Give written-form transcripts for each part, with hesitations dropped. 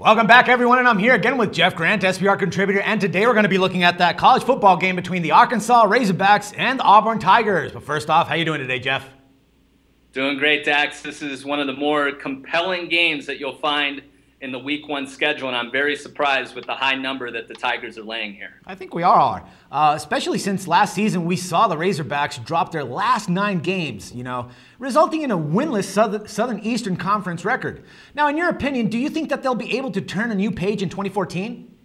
Welcome back, everyone, and I'm here again with Jeff Grant, SBR contributor, and today we're going to be looking at that college football game between the Arkansas Razorbacks and the Auburn Tigers. But first off, how you doing today, Jeff? Doing great, Dax. This is one of the more compelling games that you'll find in the Week 1 schedule, and I'm very surprised with the high number that the Tigers are laying here. I think we all are, especially since last season we saw the Razorbacks drop their last 9 games, resulting in a winless Southern Eastern Conference record. Now, in your opinion, do you think that they'll be able to turn a new page in 2014?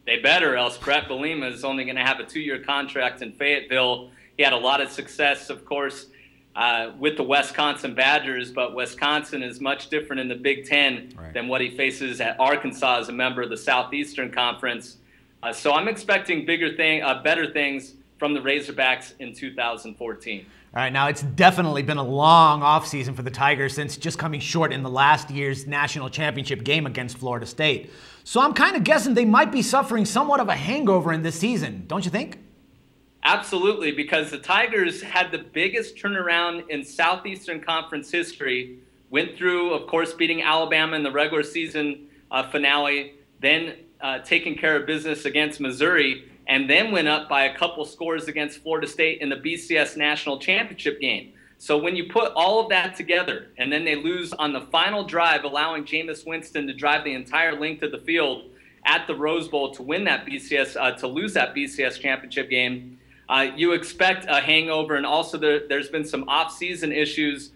They better, else Brett Bielema is only going to have a 2-year contract in Fayetteville. He had a lot of success, of course, with the Wisconsin Badgers, but Wisconsin is much different in the Big Ten than what he faces at Arkansas as a member of the Southeastern Conference. So I'm expecting better things from the Razorbacks in 2014. All right, now it's definitely been a long offseason for the Tigers since just coming short in the last year's national championship game against Florida State. So I'm kind of guessing they might be suffering somewhat of a hangover in this season, don't you think? Absolutely, because the Tigers had the biggest turnaround in Southeastern Conference history, went through, of course, beating Alabama in the regular season finale, then taking care of business against Missouri, and then went up by a couple scores against Florida State in the BCS National Championship game. So when you put all of that together, and then they lose on the final drive, allowing Jameis Winston to drive the entire length of the field at the Rose Bowl to win that to lose that BCS championship game, you expect a hangover, and also there's been some off-season issues.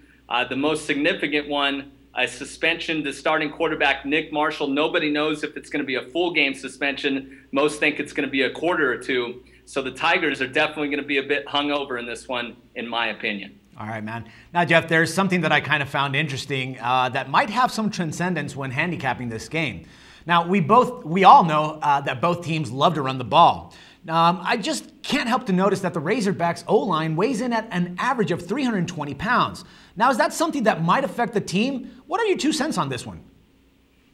The most significant one, a suspension to starting quarterback Nick Marshall. Nobody knows if it's going to be a full game suspension. Most think it's going to be a quarter or two. So the Tigers are definitely going to be a bit hungover in this one, in my opinion. All right, man. Now, Jeff, there's something that I kind of found interesting that might have some transcendence when handicapping this game. Now, we all know that both teams love to run the ball. I just can't help to notice that the Razorbacks O-line weighs in at an average of 320 pounds. Now, is that something that might affect the team? What are your 2 cents on this one?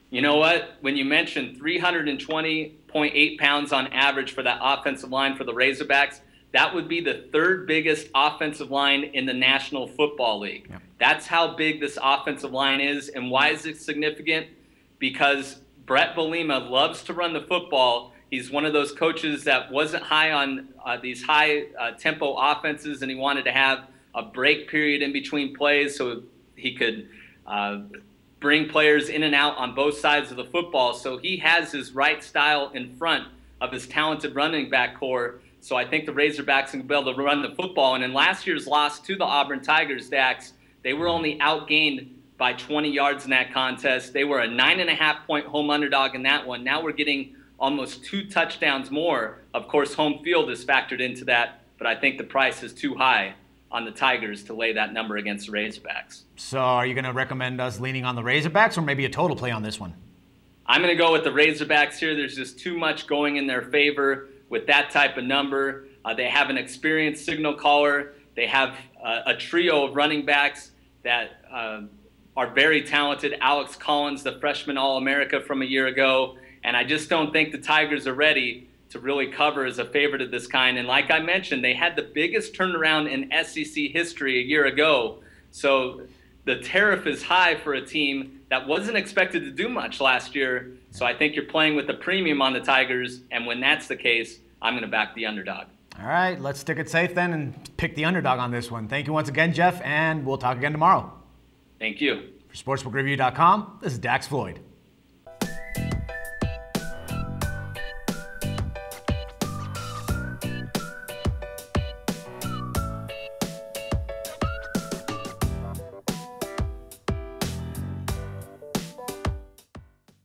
You know what? When you mentioned 320.8 pounds on average for that offensive line for the Razorbacks, that would be the 3rd biggest offensive line in the National Football League. Yep. That's how big this offensive line is. And why is it significant? Because Brett Bielema loves to run the football. He's one of those coaches that wasn't high on these high-tempo offenses, and he wanted to have a break period in between plays so he could bring players in and out on both sides of the football. So he has his right style in front of his talented running back core. So I think the Razorbacks can be able to run the football. And in last year's loss to the Auburn Tigers, Dax, they were only outgained by 20 yards in that contest. They were a 9.5-point home underdog in that one. Now we're getting almost 2 touchdowns more. Of course, home field is factored into that, but I think the price is too high on the Tigers to lay that number against the Razorbacks. So are you going to recommend us leaning on the Razorbacks or maybe a total play on this one? I'm going to go with the Razorbacks here. There's just too much going in their favor with that type of number. They have an experienced signal caller. They have a trio of running backs that are very talented. Alex Collins, the freshman All-America from a year ago. And I just don't think the Tigers are ready to really cover as a favorite of this kind. And like I mentioned, they had the biggest turnaround in SEC history a year ago. So the tariff is high for a team that wasn't expected to do much last year. So I think you're playing with a premium on the Tigers. And when that's the case, I'm going to back the underdog. All right, let's stick it safe then and pick the underdog on this one. Thank you once again, Jeff, and we'll talk again tomorrow. Thank you. For SportsbookReview.com, this is Dax Floyd.